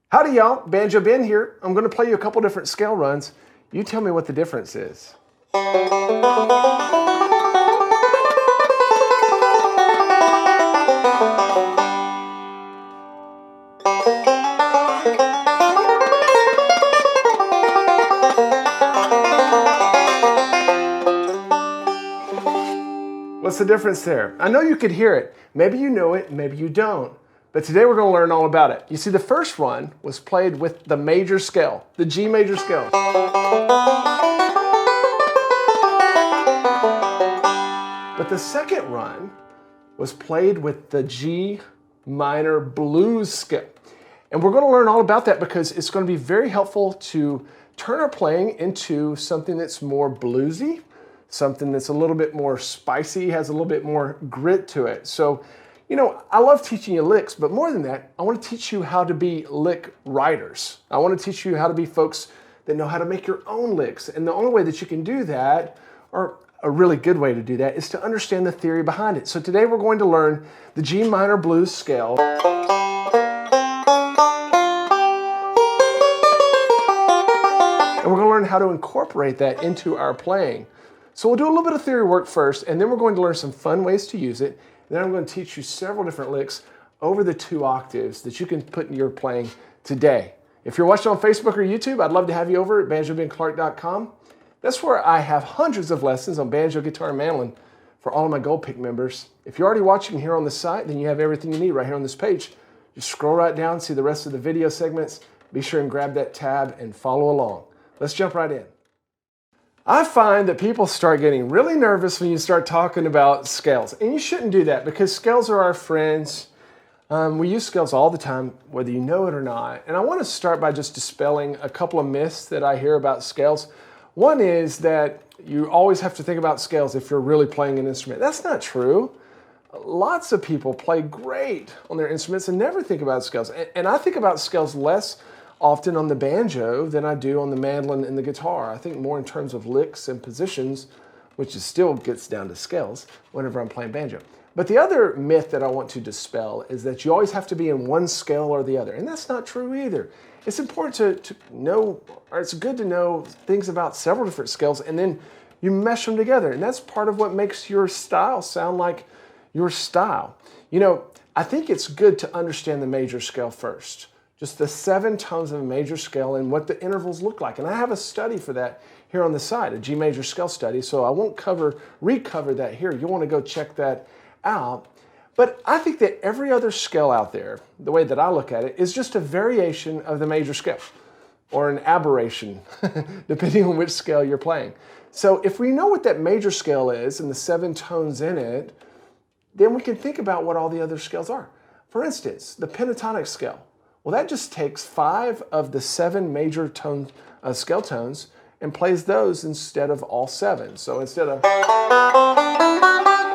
Howdy y'all, Banjo Ben here. I'm going to play you a couple different scale runs. You tell me what the difference is. What's the difference there? I know you could hear it. Maybe you know it, maybe you don't. But today we're going to learn all about it. You see, the first run was played with the major scale, the G major scale. But the second run was played with the G minor blues scale. And we're going to learn all about that because it's going to be very helpful to turn our playing into something that's more bluesy, something that's a little bit more spicy, has a little bit more grit to it. So, you know, I love teaching you licks, but more than that, I want to teach you how to be lick writers. I want to teach you how to be folks that know how to make your own licks. And the only way that you can do that, or a really good way to do that, is to understand the theory behind it. So today we're going to learn the G minor blues scale. And we're going to learn how to incorporate that into our playing. So we'll do a little bit of theory work first, and then we're going to learn some fun ways to use it. And then I'm going to teach you several different licks over the 2 octaves that you can put in your playing today. If you're watching on Facebook or YouTube, I'd love to have you over at banjobenclark.com. That's where I have hundreds of lessons on banjo, guitar, and mandolin for all of my Gold Pick members. If you're already watching here on the site, then you have everything you need right here on this page. Just scroll right down, see the rest of the video segments. Be sure and grab that tab and follow along. Let's jump right in. I find that people start getting really nervous when you start talking about scales. And you shouldn't do that because scales are our friends. We use scales all the time, whether you know it or not. And I want to start by just dispelling a couple of myths that I hear about scales. One is that you always have to think about scales if you're really playing an instrument. That's not true. Lots of people play great on their instruments and never think about scales. And I think about scales less often on the banjo than I do on the mandolin and the guitar. I think more in terms of licks and positions, which still gets down to scales whenever I'm playing banjo. But the other myth that I want to dispel is that you always have to be in one scale or the other. And that's not true either. It's important to know, or it's good to know things about several different scales, and then you mesh them together. And that's part of what makes your style sound like your style. You know, I think it's good to understand the major scale first. Just the 7 tones of a major scale and what the intervals look like. And I have a study for that here on the site, a G major scale study, so I won't recover that here. You'll want to go check that out. But I think that every other scale out there, the way that I look at it, is just a variation of the major scale, or an aberration, depending on which scale you're playing. So if we know what that major scale is and the 7 tones in it, then we can think about what all the other scales are. For instance, the pentatonic scale. Well, that just takes 5 of the 7 major scale tones and plays those instead of all 7. So instead of,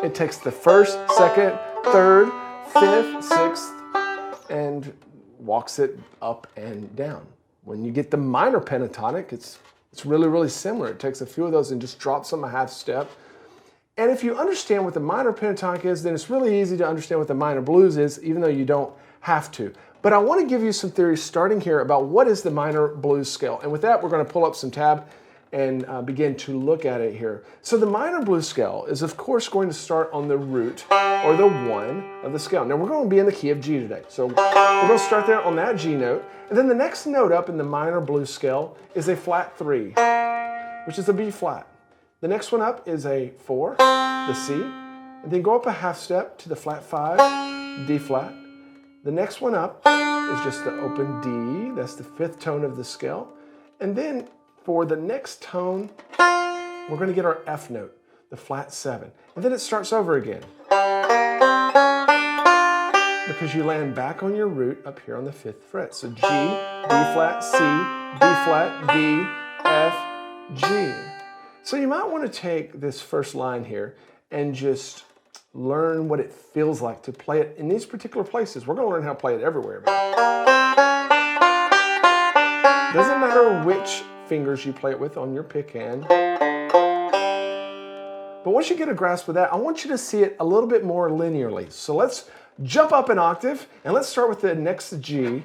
it takes the 1st, 2nd, 3rd, 5th, 6th, and walks it up and down. When you get the minor pentatonic, it's really, really similar. It takes a few of those and just drops them a half step. And if you understand what the minor pentatonic is, then it's really easy to understand what the minor blues is, even though you don't have to. But I want to give you some theories starting here about what is the minor blues scale. And with that, we're going to pull up some tab and begin to look at it here. So the minor blues scale is, of course, going to start on the root, or the 1 of the scale. Now, we're going to be in the key of G today. So we're going to start there on that G note. And then the next note up in the minor blues scale is a flat 3, which is a B flat. The next one up is a 4, the C. And then go up a half step to the flat 5, D flat. The next one up is just the open D, that's the 5th tone of the scale. And then for the next tone, we're going to get our F note, the flat 7. And then it starts over again. Because you land back on your root up here on the 5th fret. So G, B flat, C, B flat, D, F, G. So you might want to take this first line here and just learn what it feels like to play it in these particular places. We're going to learn how to play it everywhere. Doesn't matter which fingers you play it with on your pick hand. But once you get a grasp of that, I want you to see it a little bit more linearly. So let's jump up an octave and let's start with the next G.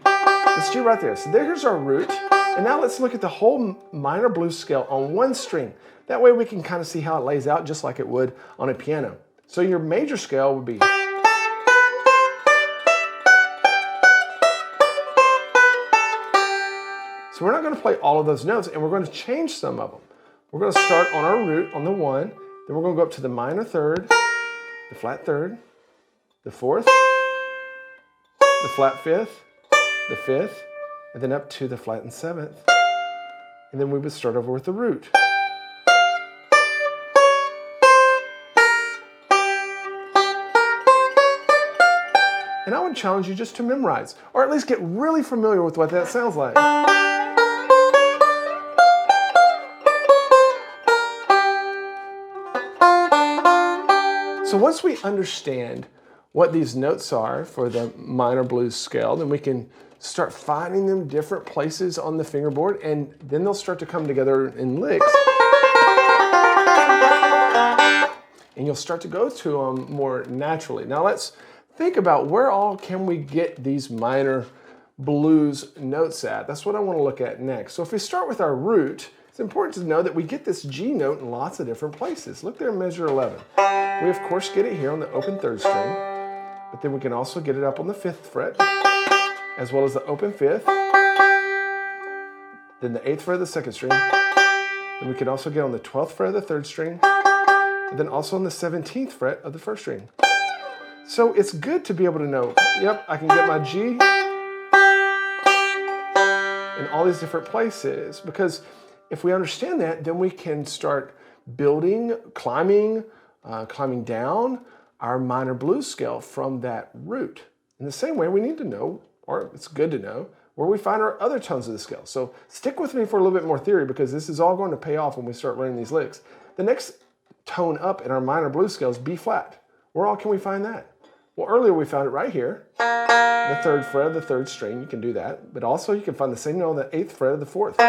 This G right there. So here's our root. And now let's look at the whole minor blues scale on one string. That way we can kind of see how it lays out just like it would on a piano. So your major scale would be. So we're not going to play all of those notes, and we're going to change some of them. We're going to start on our root on the 1, then we're going to go up to the minor 3rd, the flat 3rd, the 4th, the flat 5th, the 5th, and then up to the flat and 7th. And then we would start over with the root. And I would challenge you just to memorize, or at least get really familiar with what that sounds like. So once we understand what these notes are for the minor blues scale, then we can start finding them different places on the fingerboard, and then they'll start to come together in licks. And you'll start to go to them more naturally. Now let's think about where all can we get these minor blues notes at. That's what I want to look at next. So if we start with our root, it's important to know that we get this G note in lots of different places. Look there in measure 11. We of course get it here on the open 3rd string, but then we can also get it up on the 5th fret, as well as the open 5th, then the 8th fret of the 2nd string, then we can also get on the 12th fret of the 3rd string, and then also on the 17th fret of the 1st string. So it's good to be able to know, yep, I can get my G in all these different places, because if we understand that, then we can start building, climbing down our minor blues scale from that root. In the same way, we need to know, or it's good to know, where we find our other tones of the scale. So stick with me for a little bit more theory, because this is all going to pay off when we start learning these licks. The next tone up in our minor blues scale is B flat. Where all can we find that? Well, earlier we found it right here, the 3rd fret of the 3rd string. You can do that, but also you can find the same note on the 8th fret of the 4th.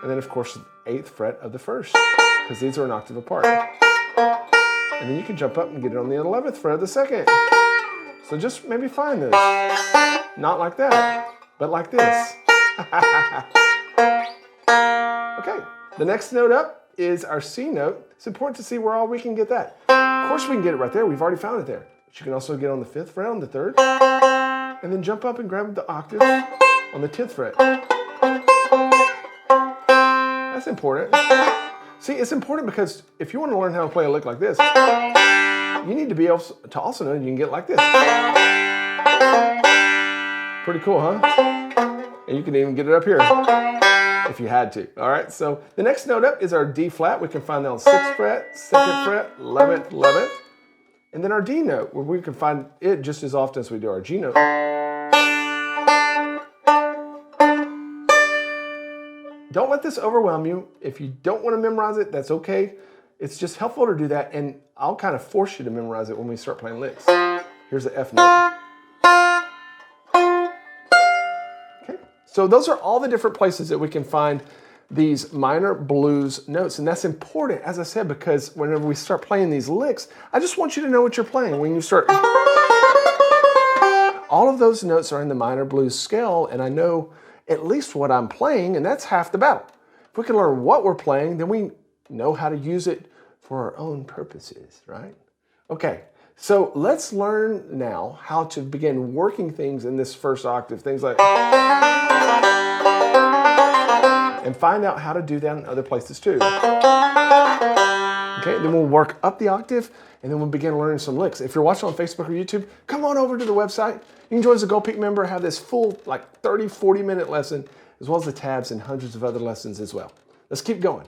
And then of course, the 8th fret of the 1st, because these are an octave apart. And then you can jump up and get it on the 11th fret of the 2nd. So just maybe find this. Not like that, but like this. Okay, the next note up is our C note. It's important to see where all we can get that. Of course we can get it right there. We've already found it there. But you can also get on the 5th fret, on the 3rd, and then jump up and grab the octave on the 10th fret. That's important. See, it's important because if you want to learn how to play a lick like this, you need to be able to also know you can get it like this. Pretty cool, huh? And you can even get it up here if you had to. All right, so the next note up is our D flat. We can find that on 6th fret, 2nd fret, 11th, 11th. And then our D note, where we can find it just as often as we do our G note. Don't let this overwhelm you. If you don't want to memorize it, that's okay. It's just helpful to do that, and I'll kind of force you to memorize it when we start playing licks. Here's the F note. Okay, so those are all the different places that we can find these minor blues notes, and that's important, as I said, because whenever we start playing these licks, I just want you to know what you're playing when you start. All of those notes are in the minor blues scale, and I know at least what I'm playing, and that's half the battle. If we can learn what we're playing, then we know how to use it for our own purposes, right? Okay, so let's learn now how to begin working things in this first octave, things like, and find out how to do that in other places too. Okay, then we'll work up the octave, and then we'll begin learning some licks. If you're watching on Facebook or YouTube, come on over to the website. You can join as a Gold Peak member, have this full, like 30, 40-minute lesson, as well as the tabs and hundreds of other lessons as well. Let's keep going.